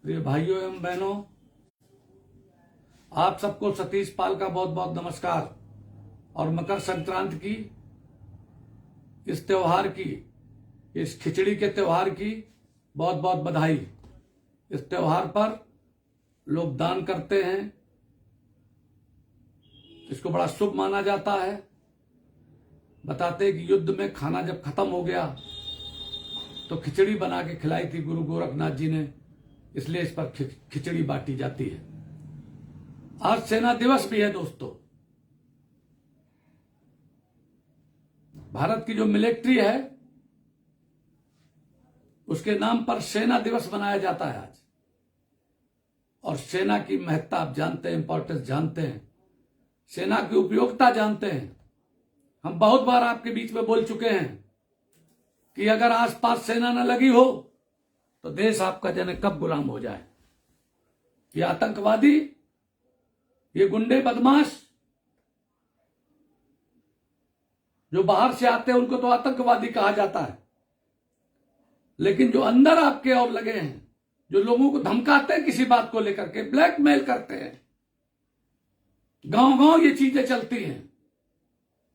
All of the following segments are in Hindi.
प्रिय भाइयों एवं बहनों, आप सबको सतीश पाल का बहुत बहुत नमस्कार और मकर संक्रांति की इस त्योहार की, इस खिचड़ी के त्योहार की बहुत बहुत बधाई। इस त्योहार पर लोग दान करते हैं, इसको बड़ा शुभ माना जाता है। बताते हैं कि युद्ध में खाना जब खत्म हो गया तो खिचड़ी बना के खिलाई थी गुरु गोरखनाथ जी ने, इसलिए इस पर खिचड़ी बांटी जाती है। आज सेना दिवस भी है दोस्तों। भारत की जो मिलिट्री है उसके नाम पर सेना दिवस मनाया जाता है आज। और सेना की महत्ता आप जानते हैं, इंपॉर्टेंस जानते हैं, सेना की उपयोगिता जानते हैं। हम बहुत बार आपके बीच में बोल चुके हैं कि अगर आसपास सेना न लगी हो तो देश आपका जाने कब गुलाम हो जाए। ये आतंकवादी, ये गुंडे बदमाश जो बाहर से आते हैं उनको तो आतंकवादी कहा जाता है, लेकिन जो अंदर आपके और लगे हैं, जो लोगों को धमकाते हैं किसी बात को लेकर के, ब्लैकमेल करते हैं, गांव गांव ये चीजें चलती हैं।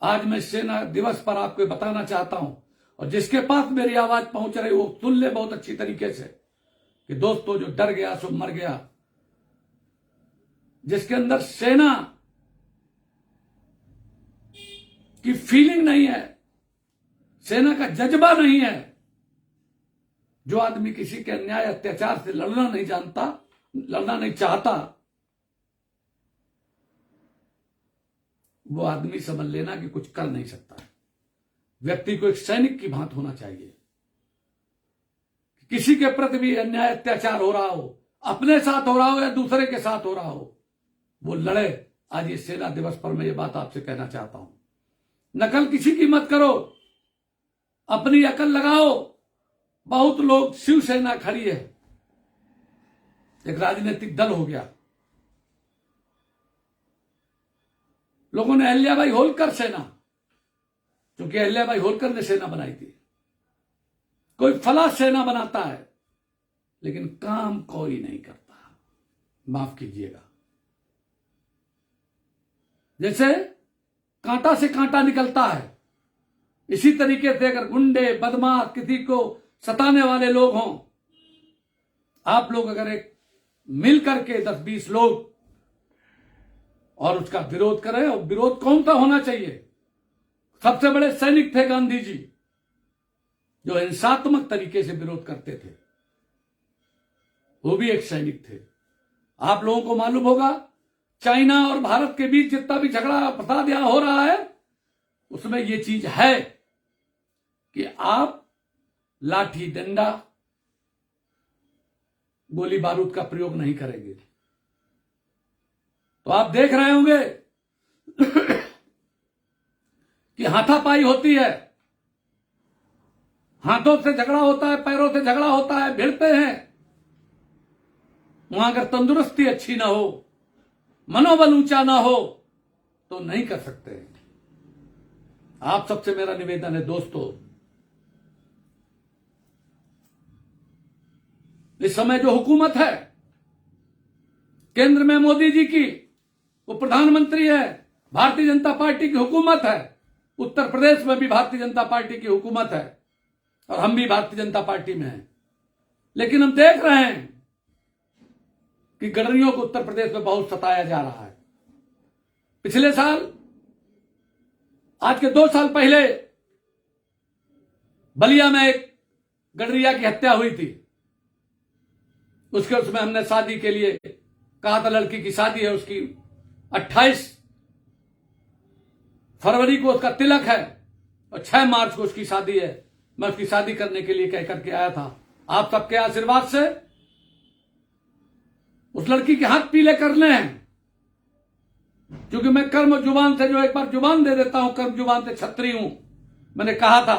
आज मैं सेना दिवस पर आपको बताना चाहता हूं, और जिसके पास मेरी आवाज पहुंच रही वो सुन ले बहुत अच्छी तरीके से कि दोस्तों, जो डर गया सो मर गया। जिसके अंदर सेना की फीलिंग नहीं है, सेना का जज्बा नहीं है, जो आदमी किसी के अन्याय अत्याचार से लड़ना नहीं जानता, लड़ना नहीं चाहता, वो आदमी समझ लेना कि कुछ कर नहीं सकता। व्यक्ति को एक सैनिक की भांति होना चाहिए। किसी के प्रति भी अन्याय अत्याचार हो रहा हो, अपने साथ हो रहा हो या दूसरे के साथ हो रहा हो, वो लड़े। आज ये सेना दिवस पर मैं ये बात आपसे कहना चाहता हूं। नकल किसी की मत करो, अपनी अकल लगाओ। बहुत लोग, शिवसेना खड़ी है, एक राजनीतिक दल हो गया। लोगों ने अहिल्याबाई होलकर सेना, क्योंकि अहिल्याबाई होलकर ने सेना बनाई थी। कोई फला सेना बनाता है लेकिन काम कोई नहीं करता। माफ कीजिएगा, जैसे कांटा से कांटा निकलता है, इसी तरीके से अगर गुंडे बदमाश, किसी को सताने वाले लोग हों, आप लोग अगर एक मिल करके 10-20 लोग और उसका विरोध करें, और विरोध कौन सा होना चाहिए? सबसे बड़े सैनिक थे गांधी जी, जो हिंसात्मक तरीके से विरोध करते थे। वो भी एक सैनिक थे। आप लोगों को मालूम होगा, चाइना और भारत के बीच जितना भी झगड़ा फसाद यहां हो रहा है, उसमें ये चीज है कि आप लाठी डंडा गोली बारूद का प्रयोग नहीं करेंगे। तो आप देख रहे होंगे कि हाथापाई होती है, हाथों से झगड़ा होता है, पैरों से झगड़ा होता है, भिड़ते हैं। वहां अगर तंदुरुस्ती अच्छी ना हो, मनोबल ऊंचा ना हो, तो नहीं कर सकते। आप सबसे मेरा निवेदन है दोस्तों, इस समय जो हुकूमत है केंद्र में मोदी जी की, वो प्रधानमंत्री है, भारतीय जनता पार्टी की हुकूमत है। उत्तर प्रदेश में भी भारतीय जनता पार्टी की हुकूमत है, और हम भी भारतीय जनता पार्टी में हैं। लेकिन हम देख रहे हैं कि गडरियों को उत्तर प्रदेश में बहुत सताया जा रहा है। पिछले साल, आज के 2 साल पहले, बलिया में एक गडरिया की हत्या हुई थी। उसमें हमने शादी के लिए कहा था, लड़की की शादी है, उसकी 28 फरवरी को उसका तिलक है और 6 मार्च को उसकी शादी है। मैं उसकी शादी करने के लिए कह करके आया था। आप सबके आशीर्वाद से उस लड़की के हाथ पीले करने हैं, क्योंकि मैं कर्म जुबान से, जो एक बार जुबान दे देता हूं, कर्म जुबान से छत्री हूं। मैंने कहा था,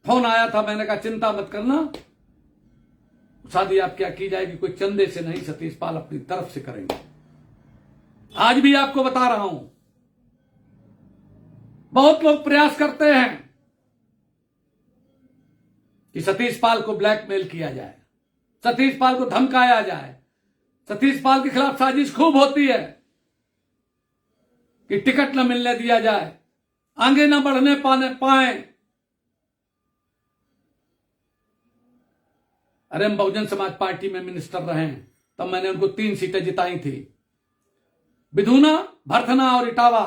फोन आया था, मैंने कहा चिंता मत करना, शादी आप क्या की जाएगी, कोई चंदे से नहीं, सतीश पाल अपनी तरफ से करेंगे। आज भी आपको बता रहा हूं, बहुत लोग प्रयास करते हैं कि सतीश पाल को ब्लैकमेल किया जाए। सतीश पाल को धमकाया जाए। सतीश पाल के खिलाफ साजिश खूब होती है कि टिकट न मिलने दिया जाए, आगे न बढ़ने पाए। अरे हम बहुजन समाज पार्टी में मिनिस्टर रहे हैं, तब मैंने उनको 3 सीटें जिताई थी, विधुना, भरथना और इटावा,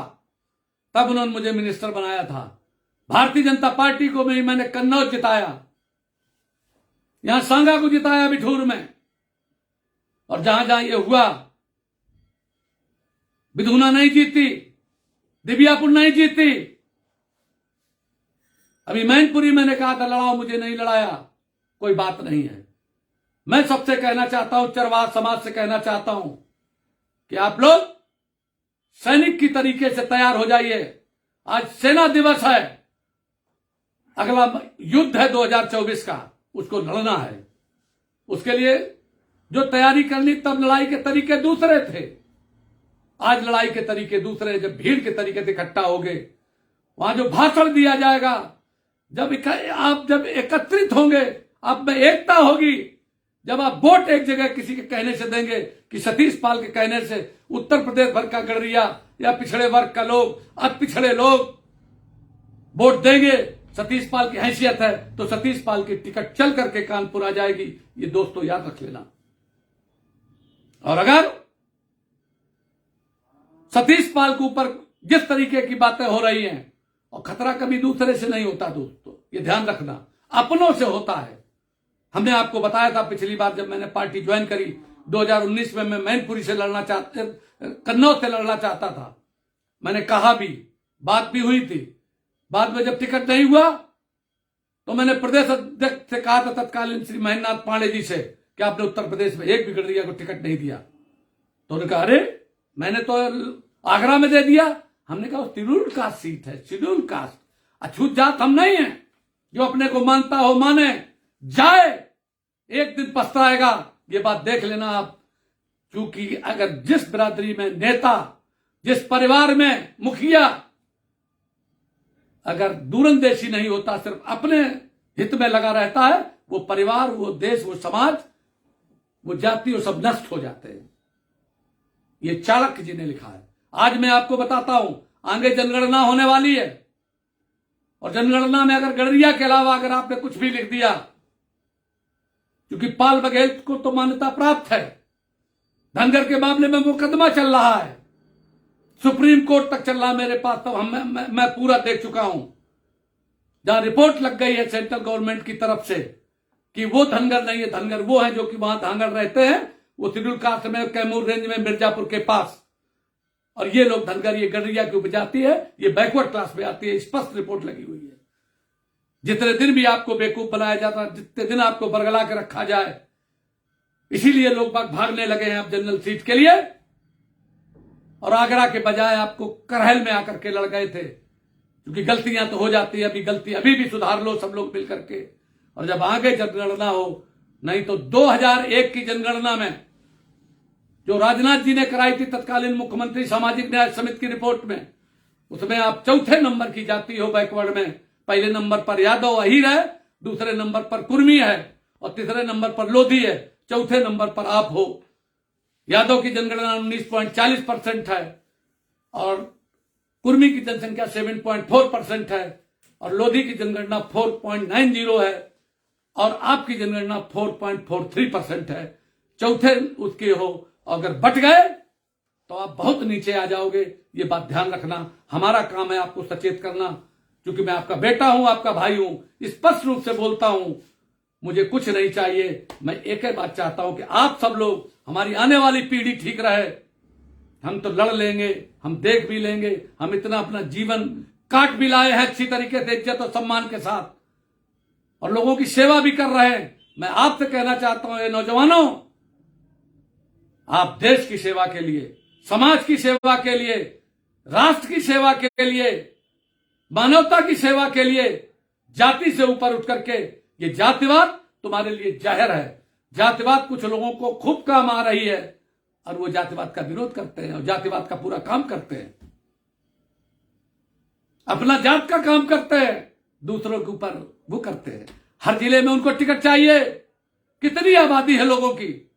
तब उन्होंने मुझे मिनिस्टर बनाया था। भारतीय जनता पार्टी को भी मैंने कन्नौज जिताया, यहां सांगा को जिताया बिठूर में, और जहां जहां ये हुआ, विधुना नहीं जीती, दिव्यापुर नहीं जीती, अभी मैनपुरी मैंने कहा था लड़ाओ, मुझे नहीं लड़ाया, कोई बात नहीं है। मैं सबसे कहना चाहता हूं, चरवाह समाज से कहना चाहता हूं कि आप लोग सैनिक की तरीके से तैयार हो जाइए। आज सेना दिवस है, अगला युद्ध है 2024 का, उसको लड़ना है। उसके लिए जो तैयारी करनी, तब लड़ाई के तरीके दूसरे थे, आज लड़ाई के तरीके दूसरे। जब भीड़ के तरीके से इकट्ठा होंगे, वहां जो भाषण दिया जाएगा, आप जब एकत्रित होंगे, आप में एकता होगी। जब आप वोट एक जगह किसी के कहने से देंगे कि सतीश पाल के कहने से उत्तर प्रदेश भर का गड़रिया या पिछड़े वर्ग का लोग, अति पिछड़े लोग वोट देंगे, सतीश पाल की हैसियत है, तो सतीश पाल की टिकट चल करके कानपुर आ जाएगी। ये दोस्तों याद रख लेना। और अगर सतीश पाल के ऊपर जिस तरीके की बातें हो रही हैं, और खतरा कभी दूसरे से नहीं होता दोस्तों, ये ध्यान रखना, अपनों से होता है। हमने आपको बताया था पिछली बार जब मैंने पार्टी ज्वाइन करी 2019 में, मैं मैनपुरी से कन्नौज से लड़ना चाहता था। मैंने कहा भी, बात भी हुई थी। बाद में जब टिकट नहीं हुआ तो मैंने प्रदेश अध्यक्ष से कहा था, तत्कालीन श्री महेंद्रनाथ पांडे जी से, कि आपने उत्तर प्रदेश में एक भी गड़रिया को टिकट नहीं दिया। तो उन्होंने कहा, अरे मैंने तो आगरा में दे दिया। हमने कहा शेड्यूल कास्ट सीट है, शेड्यूल कास्ट, अछूत जात हम नहीं है। जो अपने को मानता हो माने, जाए, एक दिन पछताएगा, ये बात देख लेना आप। क्योंकि अगर जिस बिरादरी में नेता, जिस परिवार में मुखिया अगर दूरंदेशी नहीं होता, सिर्फ अपने हित में लगा रहता है, वो परिवार, वो देश, वो समाज, वो जाति, वो सब नष्ट हो जाते हैं। ये चाणक्य जी ने लिखा है। आज मैं आपको बताता हूं, आगे जनगणना होने वाली है, और जनगणना में अगर गड़रिया के अलावा अगर आपने कुछ भी लिख दिया, क्योंकि पाल बघेल को तो मान्यता प्राप्त है, धनगर के मामले में मुकदमा चल रहा है, सुप्रीम कोर्ट तक चल रहा है मेरे पास, तो मैं पूरा देख चुका हूं, जहां रिपोर्ट लग गई है सेंट्रल गवर्नमेंट की तरफ से कि वो धनगर नहीं है, धनगर वो है जो कि वहां धनगर रहते हैं, वो शेड्यूल कास्ट में, कैमूर रेंज में, मिर्जापुर के पास। और ये लोग धनगर, ये गड़रिया की उपजाति है, ये बैकवर्ड क्लास में आती है, स्पष्ट रिपोर्ट लगी हुई है। जितने दिन भी आपको बेवकूफ बनाया जाता, जितने दिन आपको बरगला के रखा जाए, इसीलिए लोग भागने लगे हैं अब जनरल सीट के लिए। और आगरा के बजाय आपको करहल में आकर के लड़ गए थे, क्योंकि गलतियां तो हो जाती है, गलती अभी भी सुधार लो सब लोग मिल करके। और जब आगे जनगणना हो, नहीं तो 2001 की जनगणना में जो राजनाथ जी ने कराई थी तत्कालीन मुख्यमंत्री सामाजिक न्याय समिति की रिपोर्ट में, उसमें आप चौथे नंबर की जाति हो बैकवर्ड में। पहले नंबर पर यादव अहीर है, दूसरे नंबर पर कुर्मी है, और तीसरे नंबर पर लोधी है, चौथे नंबर पर आप हो। यादव की जनगणना 19.40% है, और कुर्मी की जनसंख्या 7.4% है, और लोधी की जनगणना 4.90 है, और आपकी जनगणना 4.43% है। चौथे उसके हो, अगर बट गए तो आप बहुत नीचे आ जाओगे। ये बात ध्यान रखना। हमारा काम है आपको सचेत करना, क्योंकि मैं आपका बेटा हूं, आपका भाई हूं, स्पष्ट रूप से बोलता हूं। मुझे कुछ नहीं चाहिए, मैं एक ही बात चाहता हूं कि आप सब लोग, हमारी आने वाली पीढ़ी ठीक रहे। हम तो लड़ लेंगे, हम देख भी लेंगे, हम इतना अपना जीवन काट भी लाए हैं अच्छी तरीके से, इज्जत और सम्मान के साथ, और लोगों की सेवा भी कर रहे हैं। मैं आपसे कहना चाहता हूं, ये नौजवानों, आप देश की सेवा के लिए, समाज की सेवा के लिए, राष्ट्र की सेवा के लिए, मानवता की सेवा के लिए जाति से ऊपर उठ करके, ये जातिवाद तुम्हारे लिए जहर है। जातिवाद कुछ लोगों को खूब काम आ रही है, और वो जातिवाद का विरोध करते हैं और जातिवाद का पूरा काम करते हैं, अपना जात का काम करते हैं, दूसरों के ऊपर वो करते हैं। हर जिले में उनको टिकट चाहिए, कितनी आबादी है लोगों की?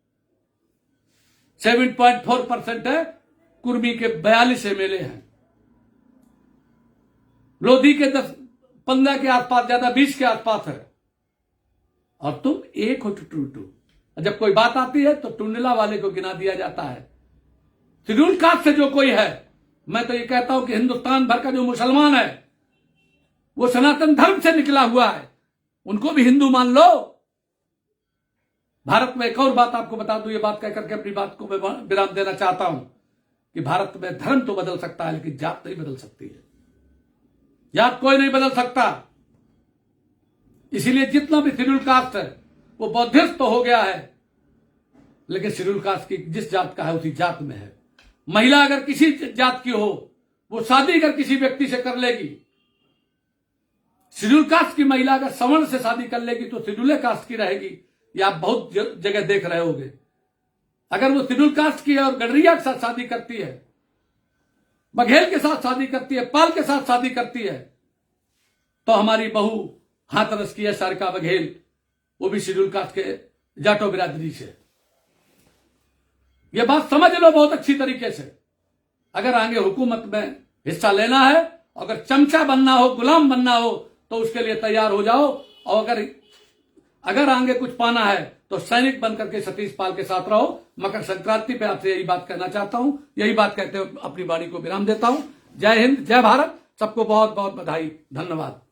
7.4% है। कुर्मी के 42 एमएलए हैं। लोधी के 15 के आसपास, ज्यादा 20 के आसपास है। और तुम एक हो टू। जब कोई बात आती है तो टुंडला वाले को गिना दिया जाता है। शेड्यूल कास्ट से जो कोई है, मैं तो ये कहता हूं कि हिंदुस्तान भर का जो मुसलमान है वो सनातन धर्म से निकला हुआ है, उनको भी हिंदू मान लो। भारत में एक और बात आपको बता दूं, ये बात कहकर के अपनी बात को विराम देना चाहता हूं कि भारत में धर्म तो बदल सकता है लेकिन जात नहीं बदल सकती है। जात कोई नहीं बदल सकता। इसीलिए जितना भी शेड्यूल कास्ट है वो बौद्धिस्ट तो हो गया है, लेकिन शेड्यूल कास्ट की जिस जात का है उसी जात में है। महिला अगर किसी जात की हो, वो शादी अगर किसी व्यक्ति से कर लेगी, शेड्यूल कास्ट की महिला अगर सवर्ण से शादी कर लेगी तो शेड्यूल कास्ट की रहेगी। ये आप बहुत जगह देख रहे होंगे। अगर वो शेड्यूल कास्ट की है और गडरिया के साथ शादी करती है, बघेल के साथ शादी करती है, पाल के साथ शादी करती है, तो हमारी बहू हाथरस की है सारिका बघेल, वो भी शेड्यूल कास्ट के जाटो बिरादरी से। ये बात समझ लो बहुत अच्छी तरीके से। अगर आगे हुकूमत में हिस्सा लेना है, अगर चमचा बनना हो, गुलाम बनना हो, तो उसके लिए तैयार हो जाओ। और अगर आगे कुछ पाना है तो सैनिक बनकर के सतीश पाल के साथ रहो। मकर संक्रांति पे आपसे यही बात कहना चाहता हूं। यही बात कहते हुए अपनी वाणी को विराम देता हूं। जय हिंद, जय भारत। सबको बहुत बहुत बधाई, धन्यवाद।